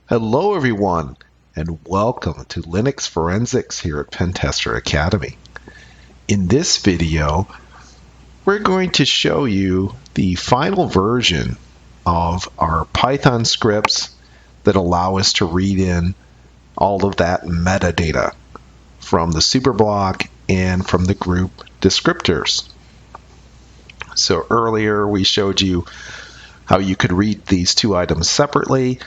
Hello everyone, and welcome to Linux Forensics here at Pentester Academy. In this video, we're going to show you the final version of our Python scripts that allow us to read in all of that metadata from the superblock and from the group descriptors. So earlier we showed you how you could read these two items separately,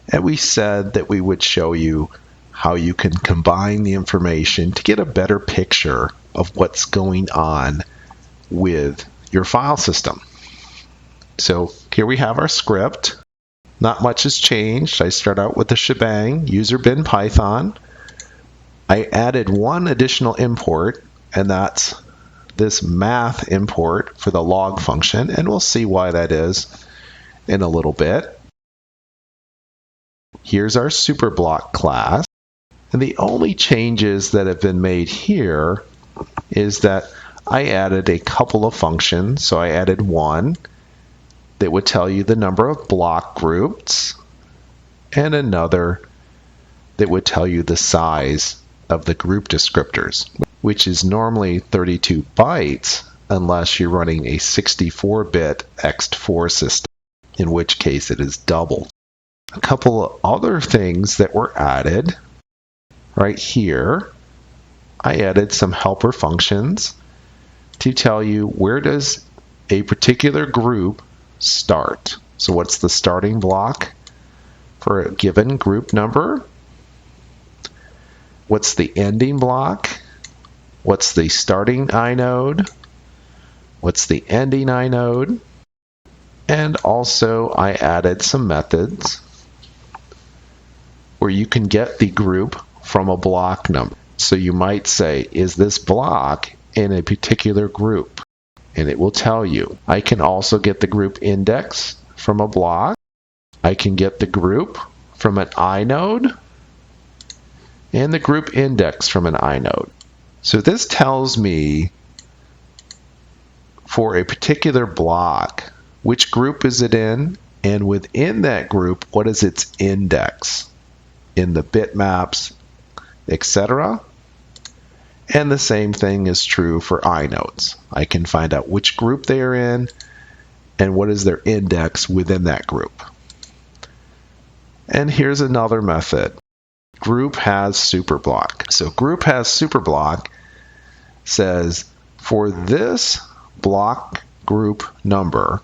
and we said that we would show you how you can combine the information to get a better picture of what's going on with your file system. So here we have our script. Not much has changed. I start out with the shebang, user bin Python. I added one additional import, and that's this math import for the log function, and we'll see why that is in a little bit. Here's our superblock class, and the only changes that have been made here is that I added a couple of functions. So I added one that would tell you the number of block groups, and another that would tell you the size of the group descriptors, which is normally 32 bytes unless you're running a 64-bit ext4 system, in which case it is doubled. A couple of other things that were added right here. I added some helper functions to tell you where does a particular group start. So what's the starting block for a given group number? What's the ending block? What's the starting inode? What's the ending inode? And also I added some methods where you can get the group from a block number. So you might say, is this block in a particular group? And it will tell you. I can also get the group index from a block. I can get the group from an inode, and the group index from an inode. So this tells me for a particular block, which group is it in, and within that group, what is its index in the bitmaps, etc. And the same thing is true for inodes. I can find out which group they are in and what is their index within that group. And here's another method. Group has superblock. So group has superblock says for this block group number,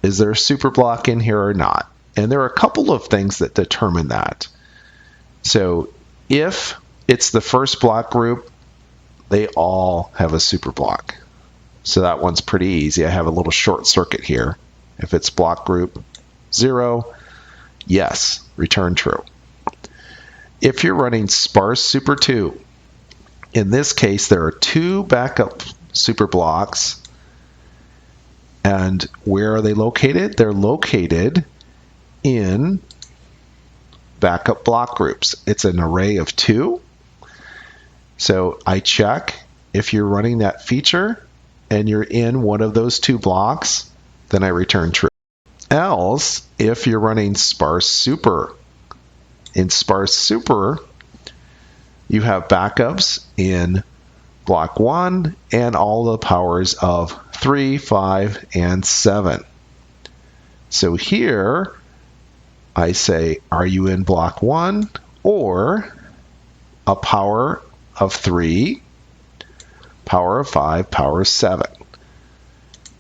is there a superblock in here or not? And there are a couple of things that determine that. So if it's the first block group, they all have a superblock. So that one's pretty easy. I have a little short circuit here. If it's block group 0, yes, return true. If you're running sparse super 2, in this case there are two backup superblocks. And where are they located? They're located in backup block groups. It's an array of 2. So I check if you're running that feature and you're in one of those 2 blocks, then I return true. Else, if you're running sparse super, in sparse super, you have backups in block 1 and all the powers of 3, 5, and 7. So here I say, are you in block 1 or a power of 3, power of 5, power of 7?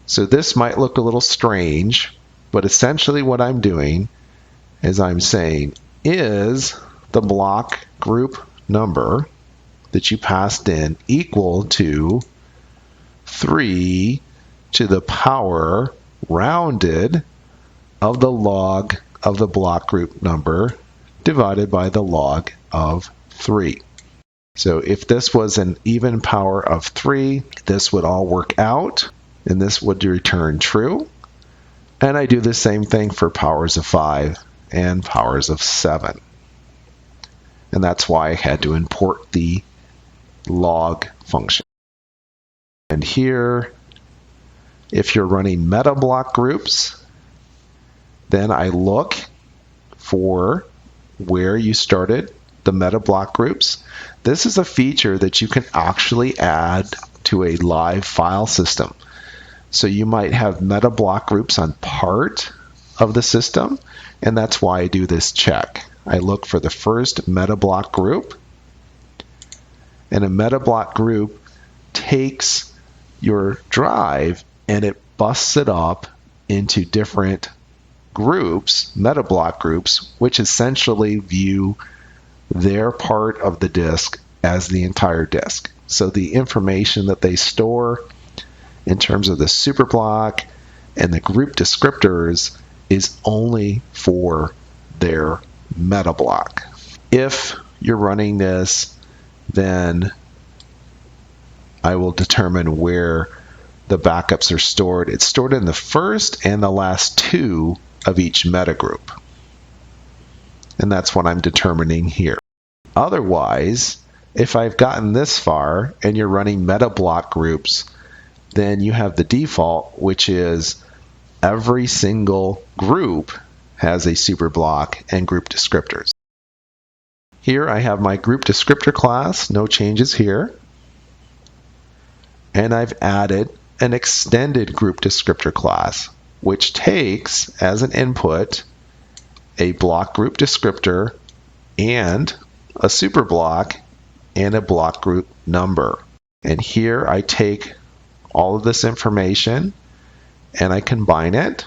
So this might look a little strange, but essentially what I'm doing is I'm saying, is the block group number that you passed in equal to 3 to the power rounded of the log of the block group number divided by the log of 3. So if this was an even power of 3, this would all work out, and this would return true. And I do the same thing for powers of 5 and powers of 7. And that's why I had to import the log function. And here, if you're running meta block groups, then I look for where you started the meta block groups. This is a feature that you can actually add to a live file system. So you might have meta block groups on part of the system, and that's why I do this check. I look for the first meta block group, and a meta block group takes your drive and it busts it up into different groups, meta block groups, which essentially view their part of the disk as the entire disk. So the information that they store in terms of the superblock and the group descriptors is only for their meta block. If you're running this, then I will determine where the backups are stored. It's stored in the first and the last two of each meta group. And that's what I'm determining here. Otherwise, if I've gotten this far and you're running meta block groups, then you have the default, which is every single group has a superblock and group descriptors. Here I have my group descriptor class, no changes here. And I've added an extended group descriptor class, which takes as an input a block group descriptor and a superblock and a block group number. And here I take all of this information and I combine it.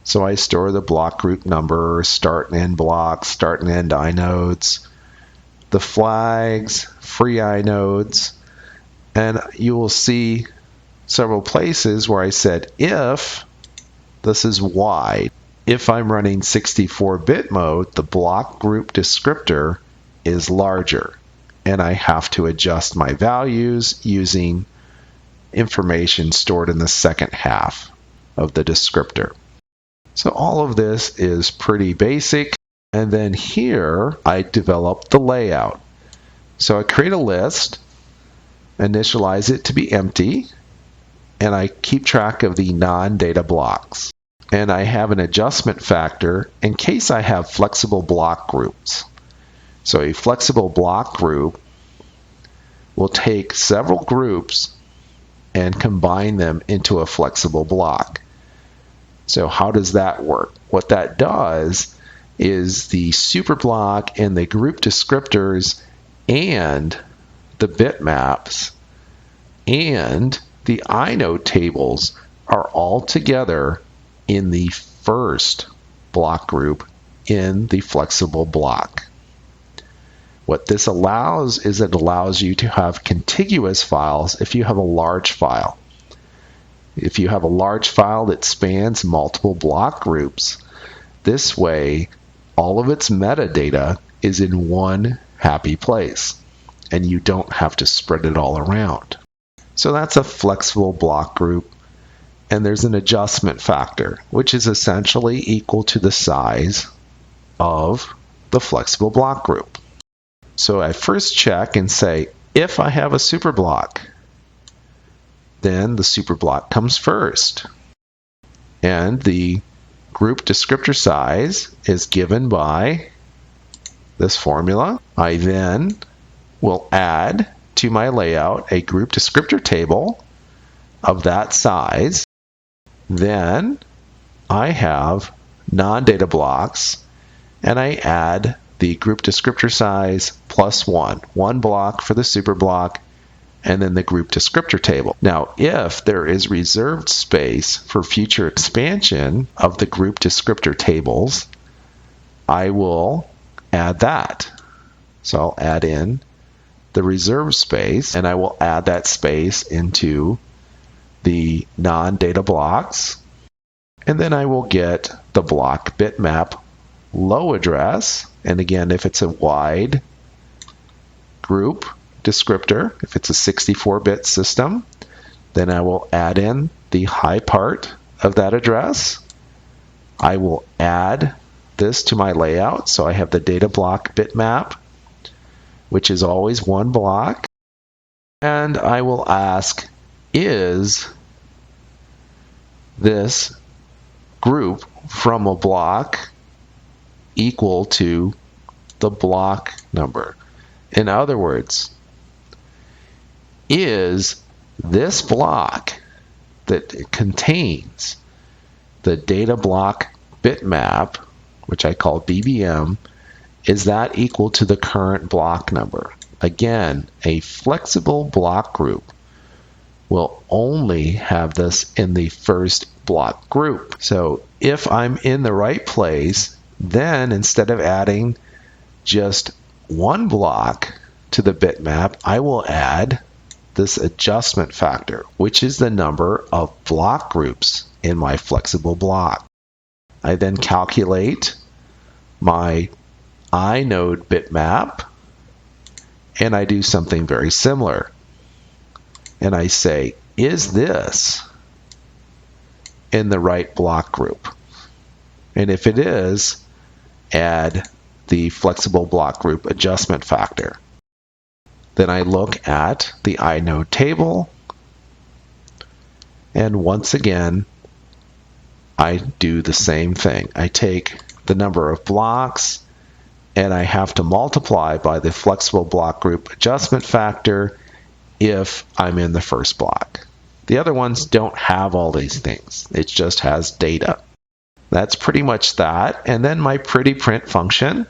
So I store the block group number, start and end blocks, start and end inodes, the flags, free inodes, and you will see several places where I said if this is wide. If I'm running 64-bit mode, the block group descriptor is larger, and I have to adjust my values using information stored in the second half of the descriptor. So all of this is pretty basic. And then here I develop the layout. So I create a list, initialize it to be empty, and I keep track of the non-data blocks. And I have an adjustment factor in case I have flexible block groups. So a flexible block group will take several groups and combine them into a flexible block. So how does that work? What that does is the superblock and the group descriptors and the bitmaps and the inode tables are all together in the first block group in the flexible block. What this allows is it allows you to have contiguous files if you have a large file. If you have a large file that spans multiple block groups, this way all of its metadata is in one happy place and you don't have to spread it all around. So that's a flexible block group, and there's an adjustment factor, which is essentially equal to the size of the flexible block group. So I first check and say, if I have a superblock, then the superblock comes first. And the group descriptor size is given by this formula. I then will add to my layout a group descriptor table of that size. Then I have non-data blocks, and I add the group descriptor size plus one block for the superblock, and then the group descriptor table. Now, if there is reserved space for future expansion of the group descriptor tables, I will add that. So I'll add in the reserved space, and I will add that space into the non-data blocks, and then I will get the block bitmap low address, and again, if it's a wide group descriptor, if it's a 64-bit system, then I will add in the high part of that address. I will add this to my layout, so I have the data block bitmap, which is always one block, and I will ask, is this group from a block equal to the block number. In other words, is this block that contains the data block bitmap, which I call BBM, is that equal to the current block number? Again, a flexible block group will only have this in the first block group. So if I'm in the right place, then instead of adding just one block to the bitmap, I will add this adjustment factor, which is the number of block groups in my flexible block. I then calculate my inode bitmap, and I do something very similar. And I say, is this in the right block group? And if it is, add the flexible block group adjustment factor. Then I look at the inode table, and once again, I do the same thing. I take the number of blocks, and I have to multiply by the flexible block group adjustment factor if I'm in the first block. The other ones don't have all these things. It just has data. That's pretty much that. And then my pretty print function.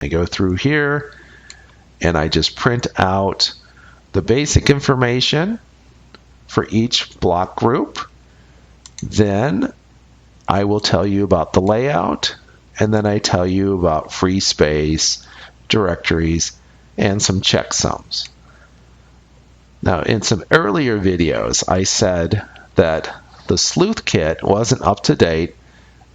I go through here and I just print out the basic information for each block group. Then I will tell you about the layout, and then I tell you about free space, directories, and some checksums. Now, in some earlier videos, I said that the sleuth kit wasn't up to date,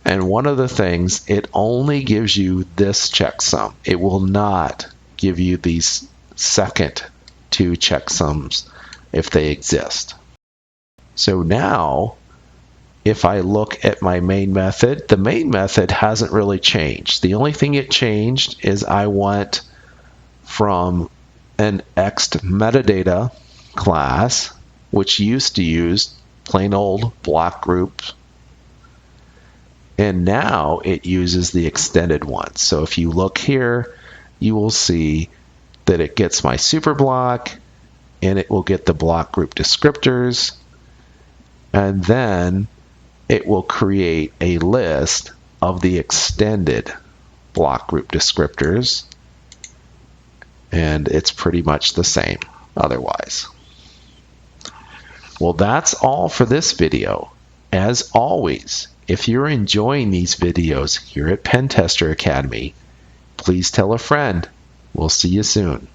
and one of the things, it only gives you this checksum. It will not give you these second two checksums if they exist. So now, if I look at my main method, the main method hasn't really changed. The only thing it changed is I went from an ext metadata class, which used to use plain old block groups, and now it uses the extended one. So if you look here, you will see that it gets my superblock, and it will get the block group descriptors, and then it will create a list of the extended block group descriptors, and it's pretty much the same otherwise. Well, that's all for this video. As always, if you're enjoying these videos here at Pen Tester Academy, please tell a friend. We'll see you soon.